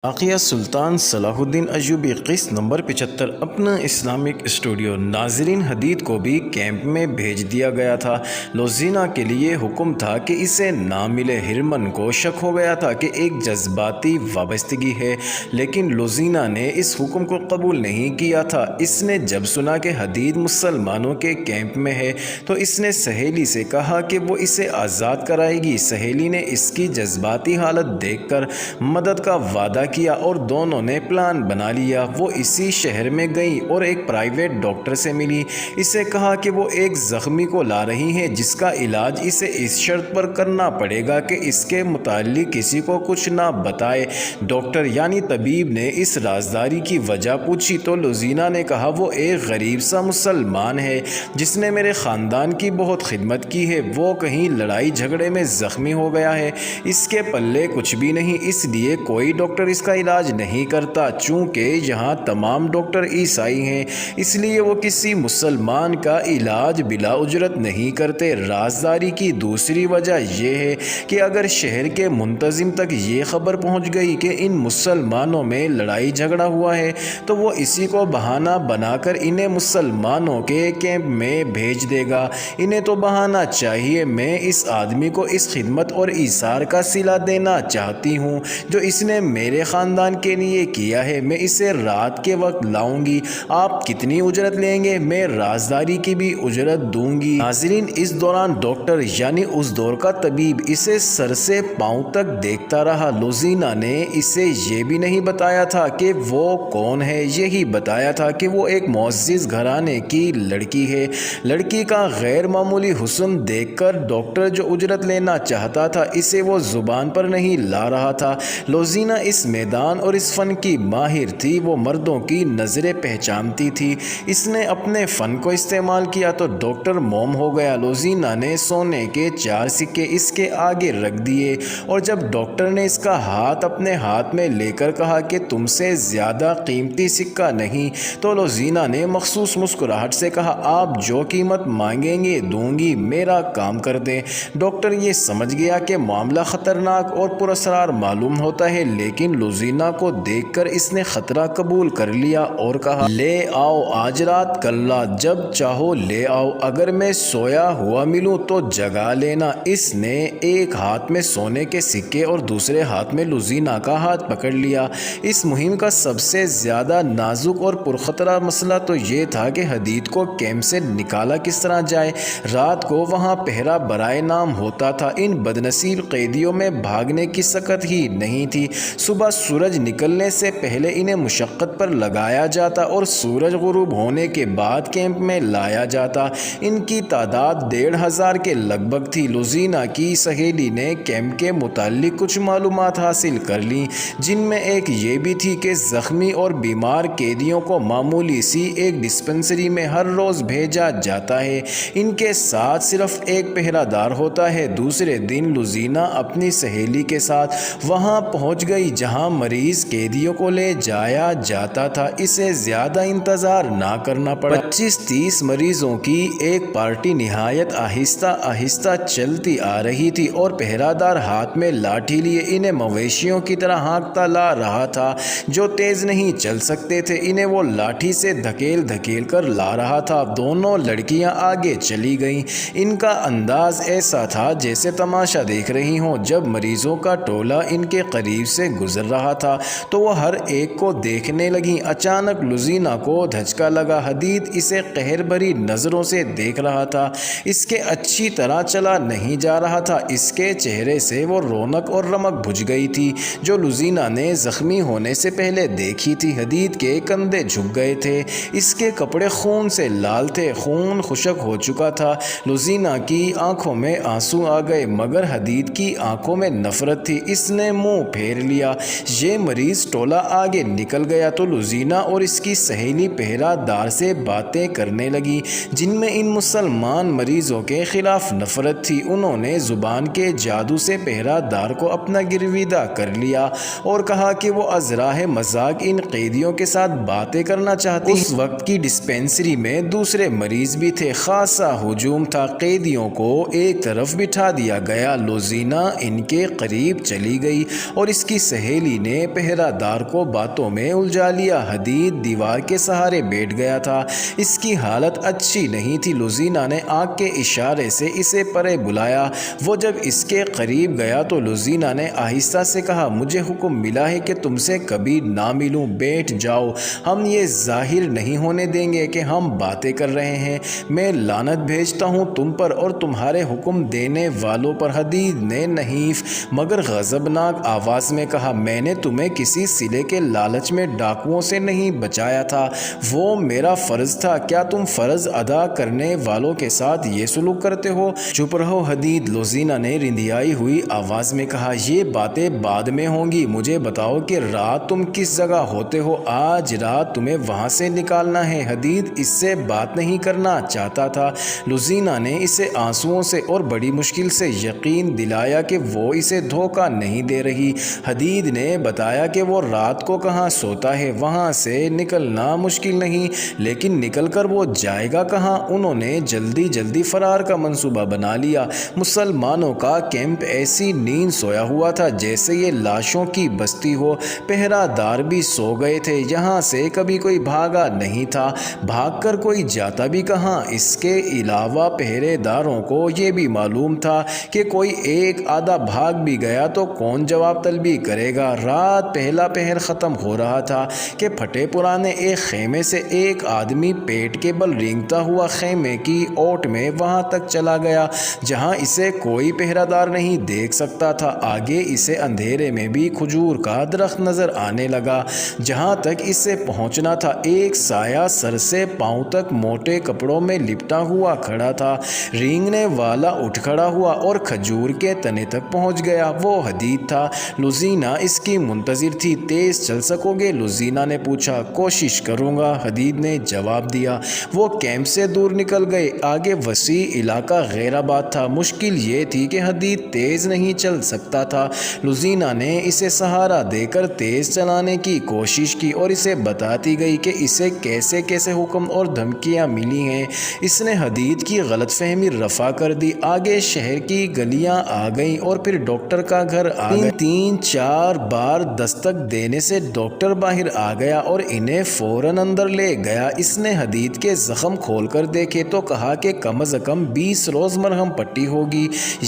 واقعہ سلطان صلاح الدین ایوبی قسط نمبر 75 اپنا اسلامک اسٹوڈیو۔ ناظرین، حدید کو بھی کیمپ میں بھیج دیا گیا تھا۔ لوزینہ کے لیے حکم تھا کہ اسے نہ ملے۔ ہرمن کو شک ہو گیا تھا کہ ایک جذباتی وابستگی ہے، لیکن لوزینہ نے اس حکم کو قبول نہیں کیا تھا۔ اس نے جب سنا کہ حدید مسلمانوں کے کیمپ میں ہے تو اس نے سہیلی سے کہا کہ وہ اسے آزاد کرائے گی۔ سہیلی نے اس کی جذباتی حالت دیکھ کر مدد کا وعدہ کیا اور دونوں نے پلان بنا لیا۔ وہ اسی شہر میں گئی اور ایک پرائیویٹ ڈاکٹر سے ملی۔ اسے کہا کہ وہ ایک زخمی کو لا رہی ہیں جس کا علاج اسے اس شرط پر کرنا پڑے گا کہ اس کے متعلق کسی کو کچھ نہ بتائے۔ ڈاکٹر یعنی طبیب نے اس رازداری کی وجہ پوچھی تو لوزینہ نے کہا وہ ایک غریب سا مسلمان ہے جس نے میرے خاندان کی بہت خدمت کی ہے۔ وہ کہیں لڑائی جھگڑے میں زخمی ہو گیا ہے، اس کے پلے کچھ بھی نہیں، اس لیے کوئی ڈاکٹر اس کا علاج نہیں کرتا۔ چونکہ یہاں تمام ڈاکٹر عیسائی ہیں اس لیے وہ کسی مسلمان کا علاج بلا اجرت نہیں کرتے۔ رازداری کی دوسری وجہ یہ ہے کہ اگر شہر کے منتظم تک یہ خبر پہنچ گئی کہ ان مسلمانوں میں لڑائی جھگڑا ہوا ہے تو وہ اسی کو بہانہ بنا کر انہیں مسلمانوں کے کیمپ میں بھیج دے گا۔ انہیں تو بہانہ چاہیے۔ میں اس آدمی کو اس خدمت اور ایثار کا صلہ دینا چاہتی ہوں جو اس نے میرے خاندان کے لیے کیا ہے۔ میں اسے رات کے وقت لاؤں گی۔ آپ کتنی اجرت لیں گے؟ میں رازداری کی بھی اجرت دوں گی۔ ناظرین، اس دوران ڈاکٹر یعنی اس دور کا طبیب اسے سر سے پاؤں تک دیکھتا رہا۔ لوزینہ نے اسے یہ بھی نہیں بتایا تھا کہ وہ کون ہے، یہی بتایا تھا کہ وہ ایک معزز گھرانے کی لڑکی ہے۔ لڑکی کا غیر معمولی حسن دیکھ کر ڈاکٹر جو اجرت لینا چاہتا تھا اسے وہ زبان پر نہیں لا رہا تھا۔ لوزینہ اس میدان اور اس فن کی ماہر تھی۔ وہ مردوں کی نظریں پہچانتی تھی۔ اس نے اپنے فن کو استعمال کیا تو ڈاکٹر موم ہو گیا۔ لوزینہ نے سونے کے 4 سکے اس کے آگے رکھ دیے اور جب ڈاکٹر نے اس کا ہاتھ اپنے ہاتھ میں لے کر کہا کہ تم سے زیادہ قیمتی سکہ نہیں تو لوزینہ نے مخصوص مسکراہٹ سے کہا آپ جو قیمت مانگیں گے دوں گی، میرا کام کر دیں۔ ڈاکٹر یہ سمجھ گیا کہ معاملہ خطرناک اور پراسرار معلوم ہوتا ہے، لیکن لوزینہ کو دیکھ کر اس نے خطرہ قبول کر لیا اور کہا لے آؤ، آج رات کل رات، جب چاہو لے آؤ، اگر میں سویا ہوا ملوں تو جگا لینا۔ اس نے ایک ہاتھ میں سونے کے سکے اور دوسرے ہاتھ میں لوزینہ کا ہاتھ پکڑ لیا۔ اس مہم کا سب سے زیادہ نازک اور پرخطرہ مسئلہ تو یہ تھا کہ حدید کو کیمپ سے نکالا کس طرح جائے۔ رات کو وہاں پہرا برائے نام ہوتا تھا۔ ان بدنصیب قیدیوں میں بھاگنے کی سکت ہی نہیں تھی۔ صبح سورج نکلنے سے پہلے انہیں مشقت پر لگایا جاتا اور سورج غروب ہونے کے بعد کیمپ میں لایا جاتا۔ ان کی تعداد 1500 کے لگ بھگ تھی۔ لوزینہ کی سہیلی نے کیمپ کے متعلق کچھ معلومات حاصل کر لیں، جن میں ایک یہ بھی تھی کہ زخمی اور بیمار قیدیوں کو معمولی سی ایک ڈسپنسری میں ہر روز بھیجا جاتا ہے۔ ان کے ساتھ صرف ایک پہرہ دار ہوتا ہے۔ دوسرے دن لوزینہ اپنی سہیلی کے ساتھ وہاں پہنچ گئی جہاں مریض قیدیوں کو لے جایا جاتا تھا۔ اسے زیادہ انتظار نہ کرنا پڑا۔ 25-30 مریضوں کی ایک پارٹی نہایت آہستہ آہستہ چلتی آ رہی تھی اور پہرہ دار ہاتھ میں لاٹھی لیے انہیں مویشیوں کی طرح ہانکتا لا رہا تھا جو تیز نہیں چل سکتے تھے۔ انہیں وہ لاٹھی سے دھکیل دھکیل کر لا رہا تھا۔ دونوں لڑکیاں آگے چلی گئیں۔ ان کا انداز ایسا تھا جیسے تماشا دیکھ رہی ہوں۔ جب مریضوں کا ٹولہ ان کے قریب سے گزر رہا تھا تو وہ ہر ایک کو دیکھنے لگیں۔ اچانک لوزینہ کو دھچکا لگا۔ حدید اسے قہر بھری نظروں سے دیکھ رہا تھا۔ اس کے اچھی طرح چلا نہیں جا رہا تھا۔ اس کے چہرے سے وہ رونق اور رمق بجھ گئی تھی جو لوزینہ نے زخمی ہونے سے پہلے دیکھی تھی۔ حدید کے کندھے جھک گئے تھے۔ اس کے کپڑے خون سے لال تھے، خون خشک ہو چکا تھا۔ لوزینہ کی آنکھوں میں آنسو آ گئے مگر حدید کی آنکھوں میں نفرت تھی۔ اس نے منہ پھیر لیا۔ یہ مریض ٹولہ آگے نکل گیا تو لوزینہ اور اس کی سہیلی پہرہ دار سے باتیں کرنے لگی جن میں ان مسلمان مریضوں کے خلاف نفرت تھی۔ انہوں نے زبان کے جادو سے پہرہ دار کو اپنا گرویدہ کر لیا اور کہا کہ وہ از راہ مذاق ان قیدیوں کے ساتھ باتیں کرنا چاہتی ہیں۔ اس وقت کی ڈسپنسری میں دوسرے مریض بھی تھے۔ خاصا ہجوم تھا۔ قیدیوں کو ایک طرف بٹھا دیا گیا۔ لوزینہ ان کے قریب چلی گئی اور اس کی سہیلی سہیلی نے پہرہ دار کو باتوں میں الجھا لیا۔ حدید دیوار کے سہارے بیٹھ گیا تھا۔ اس کی حالت اچھی نہیں تھی۔ لوزینہ نے آنکھ کے اشارے سے اسے پرے بلایا۔ وہ جب اس کے قریب گیا تو لوزینہ نے آہستہ سے کہا، مجھے حکم ملا ہے کہ تم سے کبھی نہ ملوں، بیٹھ جاؤ، ہم یہ ظاہر نہیں ہونے دیں گے کہ ہم باتیں کر رہے ہیں۔ میں لعنت بھیجتا ہوں تم پر اور تمہارے حکم دینے والوں پر۔ حدید نے نحیف مگر غضبناک آواز میں کہا، میں نے تمہیں کسی صلے کے لالچ میں ڈاکوؤں سے نہیں بچایا تھا، وہ میرا فرض تھا۔ کیا تم فرض ادا کرنے والوں کے ساتھ یہ سلوک کرتے ہو؟ چپ رہو حدید، لوزینہ نے رندھیائی ہوئی آواز میں کہا، یہ باتیں بعد میں ہوں گی، مجھے بتاؤ کہ رات تم کس جگہ ہوتے ہو؟ آج رات تمہیں وہاں سے نکالنا ہے۔ حدید اس سے بات نہیں کرنا چاہتا تھا۔ لوزینہ نے اسے آنسوؤں سے اور بڑی مشکل سے یقین دلایا کہ وہ اسے دھوکہ نہیں دے رہی۔ حدید نے بتایا کہ وہ رات کو کہاں سوتا ہے، وہاں سے نکلنا مشکل نہیں، لیکن نکل کر وہ جائے گا کہاں؟ انہوں نے جلدی فرار کا منصوبہ بنا لیا۔ مسلمانوں کا کیمپ ایسی نیند سویا ہوا تھا جیسے یہ لاشوں کی بستی ہو۔ پہرہ دار بھی سو گئے تھے، یہاں سے کبھی کوئی بھاگا نہیں تھا۔ بھاگ کر کوئی جاتا بھی کہاں؟ اس کے علاوہ پہرے داروں کو یہ بھی معلوم تھا کہ کوئی ایک آدھا بھاگ بھی گیا تو کون جواب طلبی کرے گا۔ رات پہلا پہر ختم ہو رہا تھا کہ پھٹے پرانے ایک خیمے سے ایک آدمی پیٹ کے بل رینگتا ہوا خیمے کی اوٹ میں وہاں تک چلا گیا جہاں اسے کوئی پہرہ دار نہیں دیکھ سکتا تھا۔ آگے اسے اندھیرے میں بھی کھجور کا درخت نظر آنے لگا۔ جہاں تک اسے پہنچنا تھا ایک سایہ سر سے پاؤں تک موٹے کپڑوں میں لپٹا ہوا کھڑا تھا۔ رینگنے والا اٹھ کھڑا ہوا اور کھجور کے تنے تک پہنچ گیا۔ وہ حدید تھا۔ لوزینہ اس کی منتظر تھی۔ تیز چل سکو گے؟ لوزینہ نے پوچھا۔ کوشش کروں گا، حدید نے جواب دیا۔ وہ کیمپ سے دور نکل گئے۔ آگے وسیع علاقہ غیر آباد تھا۔ مشکل یہ تھی کہ حدید تیز نہیں چل سکتا تھا۔ لوزینہ نے اسے سہارا دے کر تیز چلانے کی کوشش کی اور اسے بتاتی گئی کہ اسے کیسے کیسے حکم اور دھمکیاں ملی ہیں۔ اس نے حدید کی غلط فہمی رفع کر دی۔ آگے شہر کی گلیاں آ گئیں اور پھر ڈاکٹر کا گھر آ گیا۔ 3-4 بار دستک دینے سے ڈاکٹر باہر آ گیا اور انہیں فوراً اندر لے گیا۔ اس نے حدید کے زخم کھول کر دیکھے تو کہا کہ کم از کم 20 روز مرہم پٹی ہوگی۔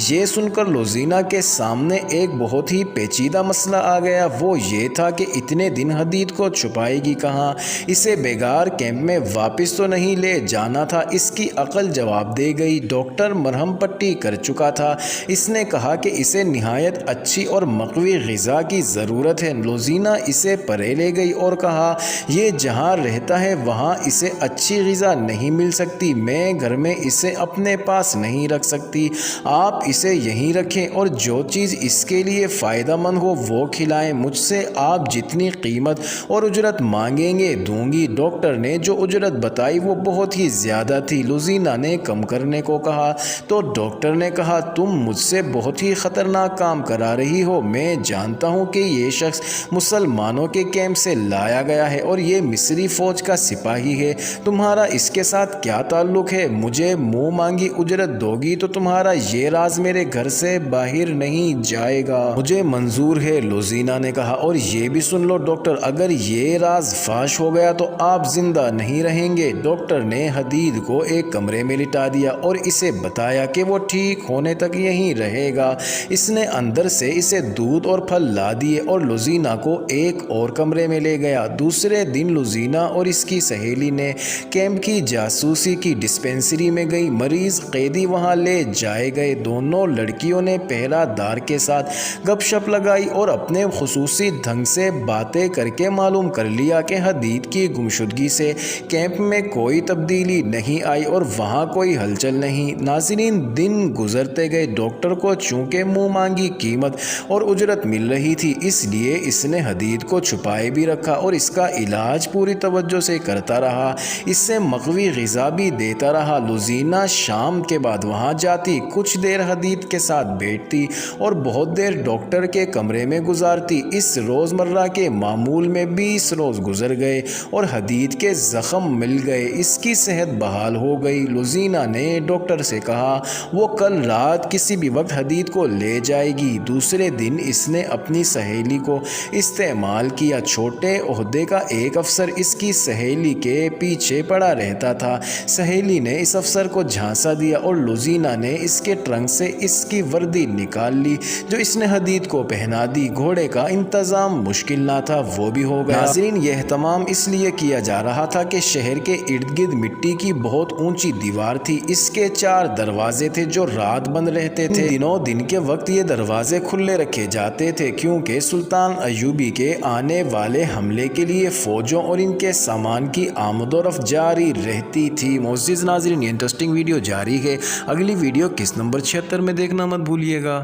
یہ سن کر لوزینہ کے سامنے ایک بہت ہی پیچیدہ مسئلہ آ گیا۔ وہ یہ تھا کہ اتنے دن حدید کو چھپائے گی کہاں؟ اسے بیگار کیمپ میں واپس تو نہیں لے جانا تھا۔ اس کی عقل جواب دے گئی۔ ڈاکٹر مرہم پٹی کر چکا تھا۔ اس نے کہا کہ اسے نہایت اچھی اور مقوی غذا کی ضرورت ہے۔ لوزینہ اسے پرے لے گئی اور کہا، یہ جہاں رہتا ہے وہاں اسے اچھی غذا نہیں مل سکتی، میں گھر میں اسے اپنے پاس نہیں رکھ سکتی، آپ اسے یہیں رکھیں اور جو چیز اس کے لیے فائدہ مند ہو وہ کھلائیں، مجھ سے آپ جتنی قیمت اور اجرت مانگیں گے دوں گی۔ ڈاکٹر نے جو اجرت بتائی وہ بہت ہی زیادہ تھی۔ لوزینہ نے کم کرنے کو کہا تو ڈاکٹر نے کہا، تم مجھ سے بہت ہی خطرناک کام کرا رہی ہو۔ میں جانتا ہوں کہ یہ شخص مسلمانوں کے کیمپ سے لایا گیا ہے اور یہ مصری فوج کا سپاہی ہے۔ تمہارا اس کے ساتھ کیا تعلق ہے؟ مجھے منہ مانگی اجرت دو گی تو تمہارا یہ راز میرے گھر سے باہر نہیں جائے گا۔ مجھے منظور ہے، لوزینہ نے کہا، اور یہ بھی سن لو ڈاکٹر، اگر یہ راز فاش ہو گیا تو آپ زندہ نہیں رہیں گے۔ ڈاکٹر نے حدید کو ایک کمرے میں لٹا دیا اور اسے بتایا کہ وہ ٹھیک ہونے تک یہیں رہے گا۔ اس نے اندر سے اسے دودھ اور پھل لا دیے اور لوزینہ کو ایک اور کمرے میں لے گیا۔ دوسرے دن لوزینہ اور اس کی سہیلی نے کیمپ کی جاسوسی کی ڈسپنسری میں گئی۔ مریض قیدی وہاں لے جائے گئے۔ دونوں لڑکیوں نے پہرہ دار کے ساتھ گپ شپ لگائی اور اپنے خصوصی ڈھنگ سے باتیں کر کے معلوم کر لیا کہ حدید کی گمشدگی سے کیمپ میں کوئی تبدیلی نہیں آئی اور وہاں کوئی ہلچل نہیں۔ ناظرین، دن گزرتے گئے۔ ڈاکٹر کو چونکہ منہ مانگی قیمت اور اجرت مل رہی تھی اس لیے اس نے حدید کو چھپائے بھی رکھا اور اس کا علاج پوری توجہ سے کرتا رہا، اس سے مقوی غذا بھی دیتا رہا۔ لوزینہ شام کے بعد وہاں جاتی، کچھ دیر حدید کے ساتھ بیٹھتی اور بہت دیر ڈاکٹر کے کمرے میں گزارتی۔ اس روزمرہ کے معمول میں 20 روز گزر گئے اور حدید کے زخم مل گئے، اس کی صحت بحال ہو گئی۔ لوزینہ نے ڈاکٹر سے کہا وہ کل رات کسی بھی وقت حدید کو لے جائے گی۔ دوسرے دن اس نے اپنی سہیلی سہیلی کو استعمال کیا۔ چھوٹے عہدے کا ایک افسر اس کی سہیلی کے پیچھے پڑا رہتا تھا۔ سہیلی نے اس افسر کو جھانسا دیا اور لوزینا نے اس کے ٹرنک سے اس کی وردی نکال لی جو اس نے حدید کو پہنا دی۔ گھوڑے کا انتظام مشکل نہ تھا، وہ بھی ہو گیا۔ ناظرین، یہ اہتمام اس لیے کیا جا رہا تھا کہ شہر کے ارد گرد مٹی کی بہت اونچی دیوار تھی۔ اس کے 4 دروازے تھے جو رات بند رہتے تھے۔ دنوں دن کے وقت یہ دروازے کھلے رکھے جاتے تھے کیونکہ سلطان ایوبی کے آنے والے حملے کے لیے فوجوں اور ان کے سامان کی آمد و رفت جاری رہتی تھی۔ معزز ناظرین، یہ انٹرسٹنگ ویڈیو جاری ہے۔ اگلی ویڈیو قسط نمبر 76 میں دیکھنا مت بھولیے گا۔